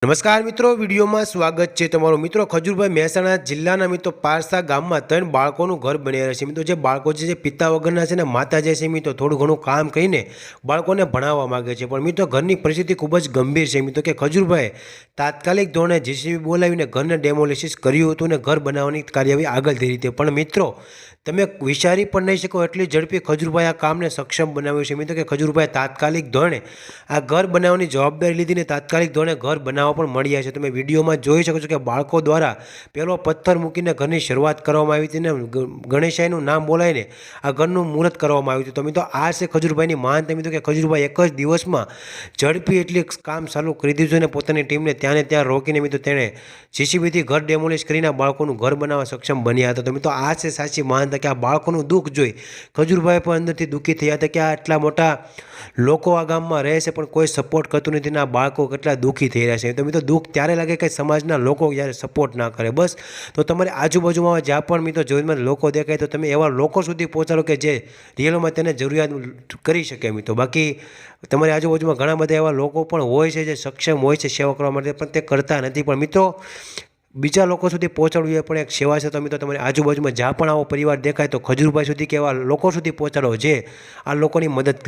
નમસ્કાર મિત્રો, વિડીયોમાં સ્વાગત છે તમારું। મિત્રો, ખજૂરભાઈ મહેસાણા જિલ્લાના મિત્રો પારસા ગામમાં 3 બાળકોનું ઘર બની રહ્યા છે। મિત્રો, જે બાળકો છે જે પિતા વગરના છે ને માતા જે છે મિત્રો થોડું ઘણું કામ કરીને બાળકોને ભણાવવા માગે છે, પણ મિત્રો ઘરની પરિસ્થિતિ ખૂબ જ ગંભીર છે। મિત્રો કે ખજૂરભાઈએ તાત્કાલિક ધોરણે જેસીબી બોલાવીને ઘરને ડેમોલિસિસ કર્યું હતું અને ઘર બનાવવાની કાર્યવાહી આગળ ધરી હતી, પણ મિત્રો તમે વિચારી પણ નહીં શકો એટલી ઝડપી ખજૂરભાઈ આ કામને સક્ષમ બનાવ્યું છે। મિત્રો કે ખજૂરભાઈ તાત્કાલિક ધોરણે આ ઘર બનાવવાની જવાબદારી લીધીને તાત્કાલિક ધોરણે ઘર બનાવવા પણ મળ્યા છે। તમે વિડીયોમાં જોઈ શકો છો કે બાળકો દ્વારા પહેલો પથ્થર મૂકીને ઘરની શરૂઆત કરવામાં આવી હતી ને ગણેશાઈનું નામ બોલાવીને આ ઘરનું મુહૂર્ત કરવામાં આવ્યું હતું। તો મિત્રો આ છે ખજૂરભાઈની મહાનતા। મિત્રો કે ખજૂરભાઈ એક જ દિવસમાં ઝડપી એટલી કામ ચાલુ કરી દીધું અને પોતાની ટીમને ત્યાં ત્યાં રોકીને મિત્રો તેણે જેસીબીથી ઘર ડેમોલિશ કરીને બાળકોનું ઘર બનાવવા સક્ષમ બન્યા હતા। તો મિત્રો આ છે સાચી મહાનતા કે આ બાળકોનું દુઃખ જોઈ ખજૂરભાઈ પણ અંદરથી દુઃખી થયા હતા કે આ આટલા મોટા લોકો આ ગામમાં રહે છે પણ કોઈ સપોર્ટ કરતું નથી ને આ બાળકો કેટલા દુઃખી થઈ રહ્યા છે। તો મિત્રો દુઃખ ત્યારે લાગે કે સમાજના લોકો જ્યારે સપોર્ટ ના કરે। બસ તો તમારી આજુબાજુમાં જ્યાં પણ મિત્રો જરૂરિયાતમંદ લોકો દેખાય તો તમે એવા લોકો સુધી પહોંચાડો કે જે રિયલમાં તેને જરૂરિયાત કરી શકે। મિત્રો બાકી તમારી આજુબાજુમાં ઘણા બધા એવા લોકો પણ હોય છે જે સક્ષમ હોય છે સેવા કરવા માટે, પણ તે કરતા નથી। પણ મિત્રો બીજા લોકો સુધી પહોંચાડવું એ પણ એક સેવા છે। તો મિત્રો તમારી આજુબાજુમાં જ્યાં પણ આવો પરિવાર દેખાય તો ખજૂરભાઈ સુધી કે એવા લોકો સુધી પહોંચાડો જે આ લોકોની મદદ